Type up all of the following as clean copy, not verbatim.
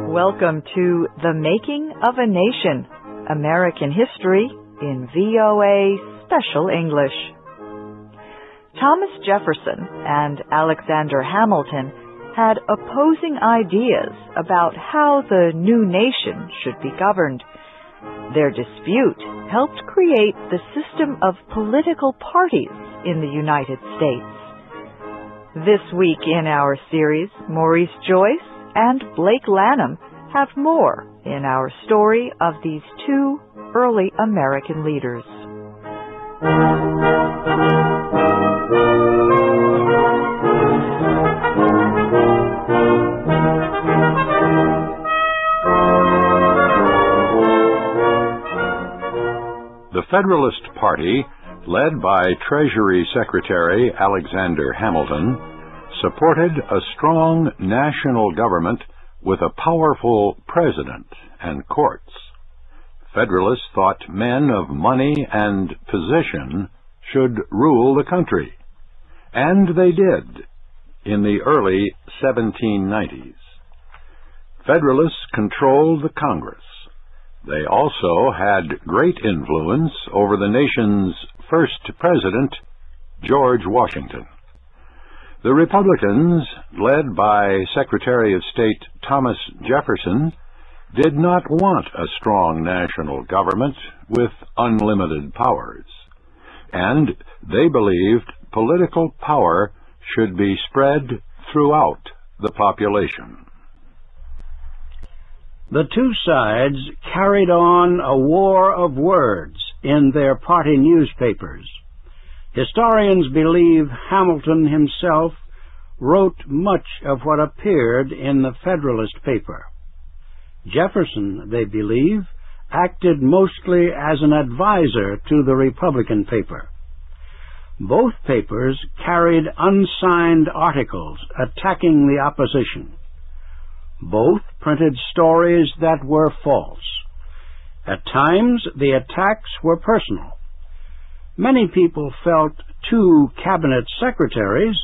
Welcome to The Making of a Nation, American History in VOA Special English. Thomas Jefferson and Alexander Hamilton had opposing ideas about how the new nation should be governed. Their dispute helped create the system of political parties in the United States. This week in our series, Maurice Joyce and Blake Lanham have more in our story of these two early American leaders. The Federalist Party, led by Treasury Secretary Alexander Hamilton, supported a strong national government with a powerful president and courts. Federalists thought men of money and position should rule the country, and they did in the early 1790s. Federalists controlled the Congress. They also had great influence over the nation's first president, George Washington. The Republicans, led by Secretary of State Thomas Jefferson, did not want a strong national government with unlimited powers, and they believed political power should be spread throughout the population. The two sides carried on a war of words in their party newspapers. Historians believe Hamilton himself wrote much of what appeared in the Federalist paper. Jefferson, they believe, acted mostly as an advisor to the Republican paper. Both papers carried unsigned articles attacking the opposition. Both printed stories that were false. At times, the attacks were personal. Many people felt two cabinet secretaries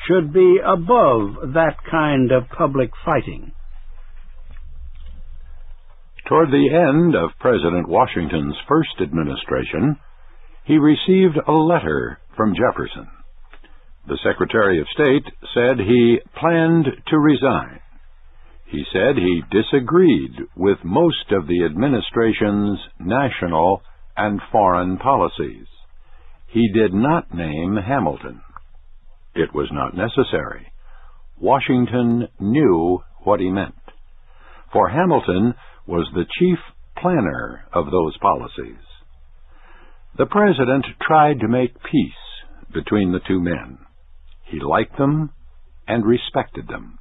should be above that kind of public fighting. Toward the end of President Washington's first administration, he received a letter from Jefferson. The Secretary of State said he planned to resign. He said he disagreed with most of the administration's national and foreign policies. He did not name Hamilton. It was not necessary. Washington knew what he meant, for Hamilton was the chief planner of those policies. The president tried to make peace between the two men. He liked them and respected them.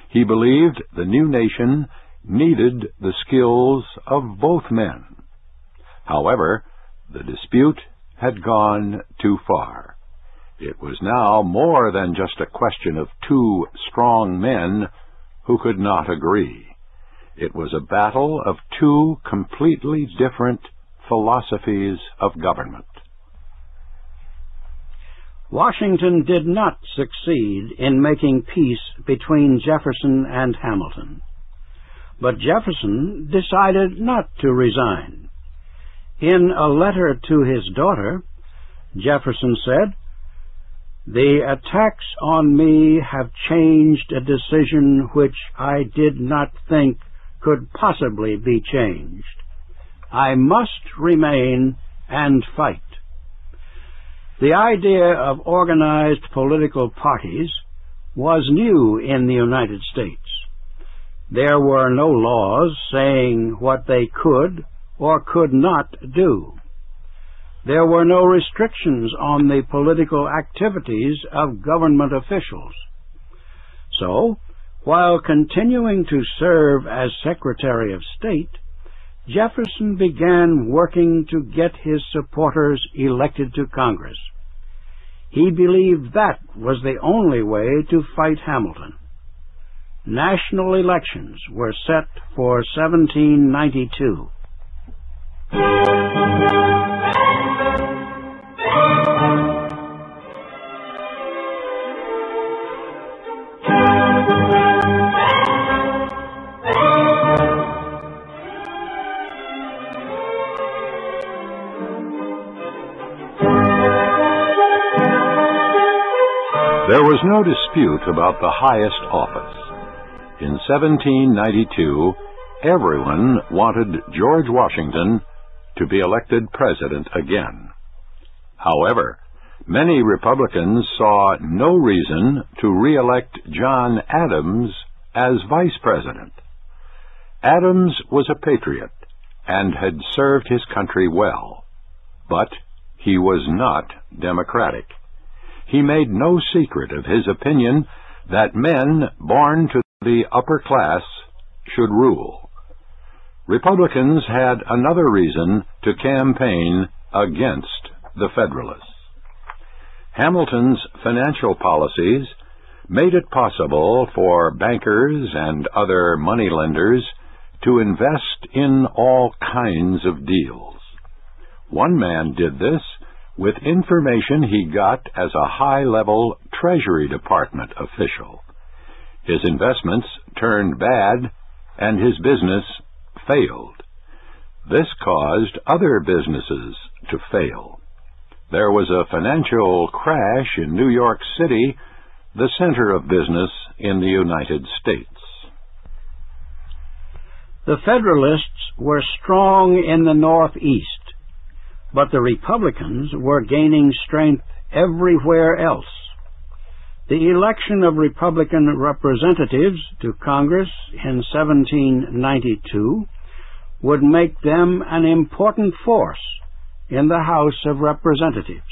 He believed the new nation needed the skills of both men. However, the dispute had gone too far. It was now more than just a question of two strong men who could not agree. It was a battle of two completely different philosophies of government. Washington did not succeed in making peace between Jefferson and Hamilton. But Jefferson decided not to resign. In a letter to his daughter, Jefferson said, "The attacks on me have changed a decision which I did not think could possibly be changed. I must remain and fight." The idea of organized political parties was new in the United States. There were no laws saying what they could or could not do. There were no restrictions on the political activities of government officials. So, while continuing to serve as Secretary of State, Jefferson began working to get his supporters elected to Congress. He believed that was the only way to fight Hamilton. National elections were set for 1792. There was no dispute about the highest office. In 1792, everyone wanted George Washington to be elected president again. However, many Republicans saw no reason to re-elect John Adams as vice president. Adams was a patriot and had served his country well, but he was not democratic. He made no secret of his opinion that men born to the upper class should rule. Republicans had another reason to campaign against the Federalists. Hamilton's financial policies made it possible for bankers and other moneylenders to invest in all kinds of deals. One man did this with information he got as a high-level Treasury Department official. His investments turned bad, and his business failed. This caused other businesses to fail. There was a financial crash in New York City, the center of business in the United States. The Federalists were strong in the Northeast, but the Republicans were gaining strength everywhere else. The election of Republican representatives to Congress in 1792 would make them an important force in the House of Representatives.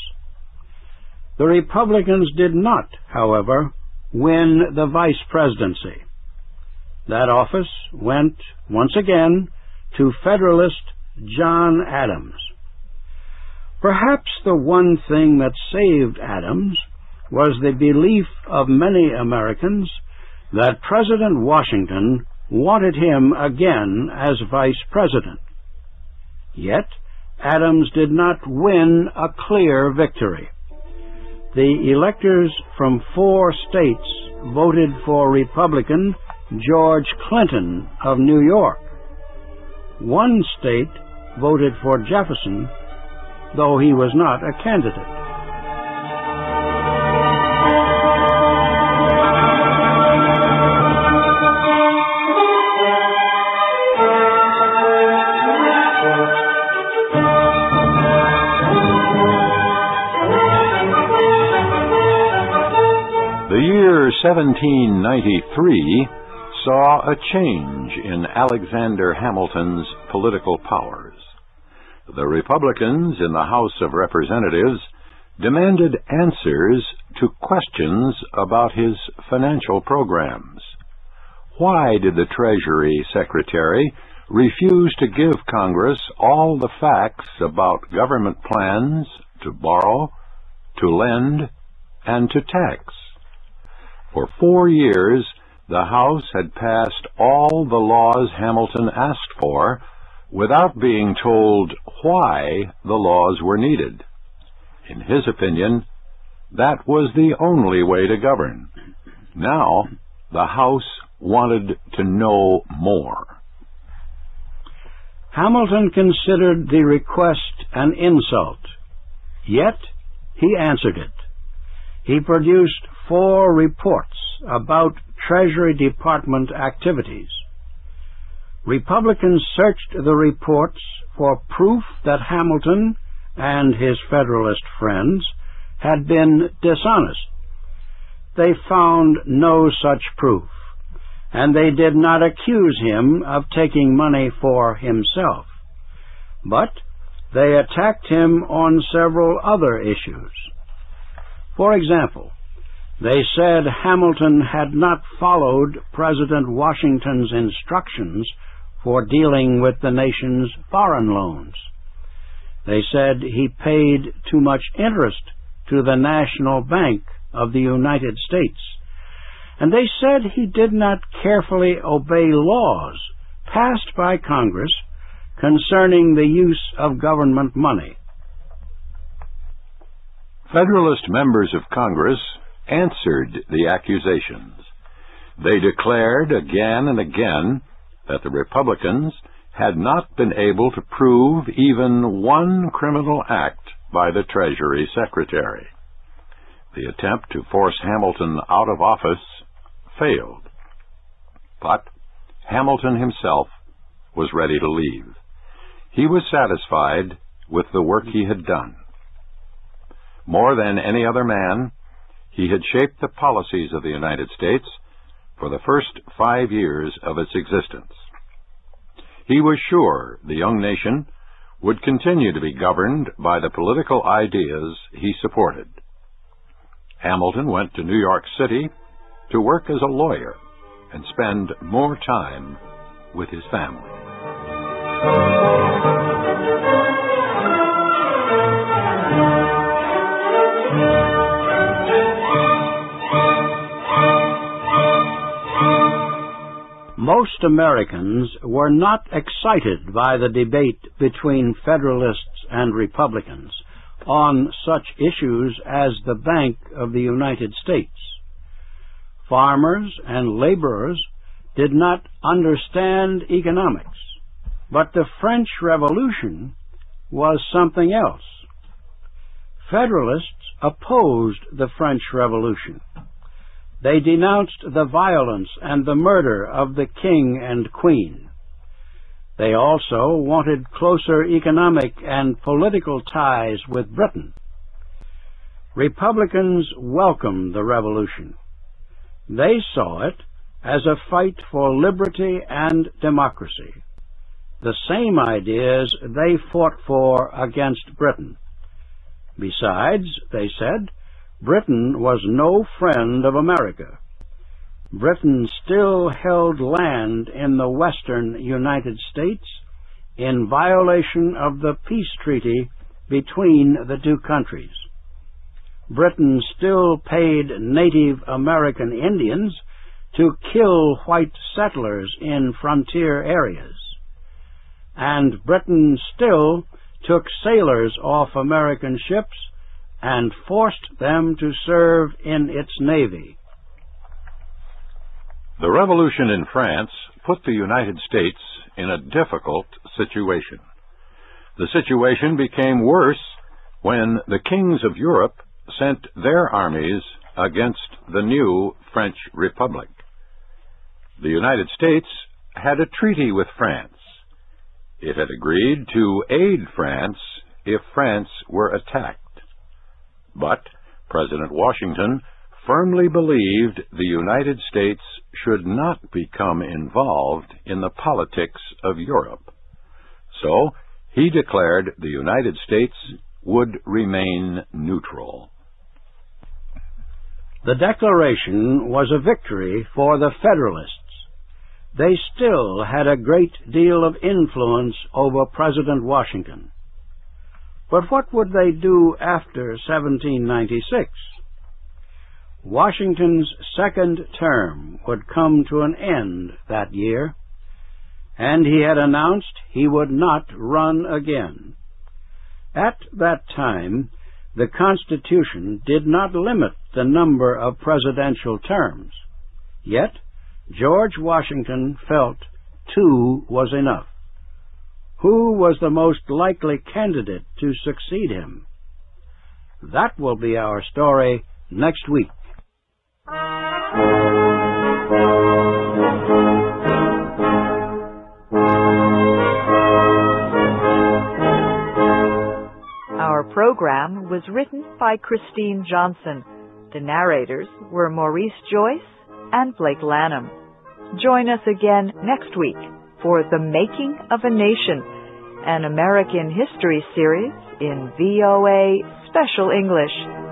The Republicans did not, however, win the vice presidency. That office went, once again, to Federalist John Adams. Perhaps the one thing that saved Adams was the belief of many Americans that President Washington wanted him again as vice president. Yet, Adams did not win a clear victory. The electors from 4 states voted for Republican George Clinton of New York. 1 state voted for Jefferson, though he was not a candidate. The year 1793 saw a change in Alexander Hamilton's political powers. The Republicans in the House of Representatives demanded answers to questions about his financial programs. Why did the Treasury Secretary refuse to give Congress all the facts about government plans to borrow, to lend, and to tax? For 4 years, the House had passed all the laws Hamilton asked for without being told why the laws were needed. In his opinion, that was the only way to govern. Now, the House wanted to know more. Hamilton considered the request an insult, yet he answered it. He produced 4 reports about Treasury Department activities. Republicans searched the reports for proof that Hamilton and his Federalist friends had been dishonest. They found no such proof, and they did not accuse him of taking money for himself. But they attacked him on several other issues. For example, they said Hamilton had not followed President Washington's instructions for dealing with the nation's foreign loans. They said he paid too much interest to the National Bank of the United States, and they said he did not carefully obey laws passed by Congress concerning the use of government money. Federalist members of Congress answered the accusations. They declared again and again that the Republicans had not been able to prove even one criminal act by the Treasury Secretary. The attempt to force Hamilton out of office failed. But Hamilton himself was ready to leave. He was satisfied with the work he had done. More than any other man, he had shaped the policies of the United States for the first 5 years of its existence. He was sure the young nation would continue to be governed by the political ideas he supported. Hamilton went to New York City to work as a lawyer and spend more time with his family. Most Americans were not excited by the debate between Federalists and Republicans on such issues as the Bank of the United States. Farmers and laborers did not understand economics, but the French Revolution was something else. Federalists opposed the French Revolution. They denounced the violence and the murder of the king and queen. They also wanted closer economic and political ties with Britain. Republicans welcomed the Revolution. They saw it as a fight for liberty and democracy, the same ideas they fought for against Britain. Besides, they said, Britain was no friend of America. Britain still held land in the western United States in violation of the peace treaty between the two countries. Britain still paid Native American Indians to kill white settlers in frontier areas. And Britain still took sailors off American ships and forced them to serve in its navy. The Revolution in France put the United States in a difficult situation. The situation became worse when the kings of Europe sent their armies against the new French Republic. The United States had a treaty with France. It had agreed to aid France if France were attacked. But President Washington firmly believed the United States should not become involved in the politics of Europe. So he declared the United States would remain neutral. The declaration was a victory for the Federalists. They still had a great deal of influence over President Washington. But what would they do after 1796? Washington's second term would come to an end that year, and he had announced he would not run again. At that time, the Constitution did not limit the number of presidential terms. Yet, George Washington felt 2 was enough. Who was the most likely candidate to succeed him? That will be our story next week. Our program was written by Christine Johnson. The narrators were Maurice Joyce and Blake Lanham. Join us again next week for The Making of a Nation, an American history series in VOA Special English.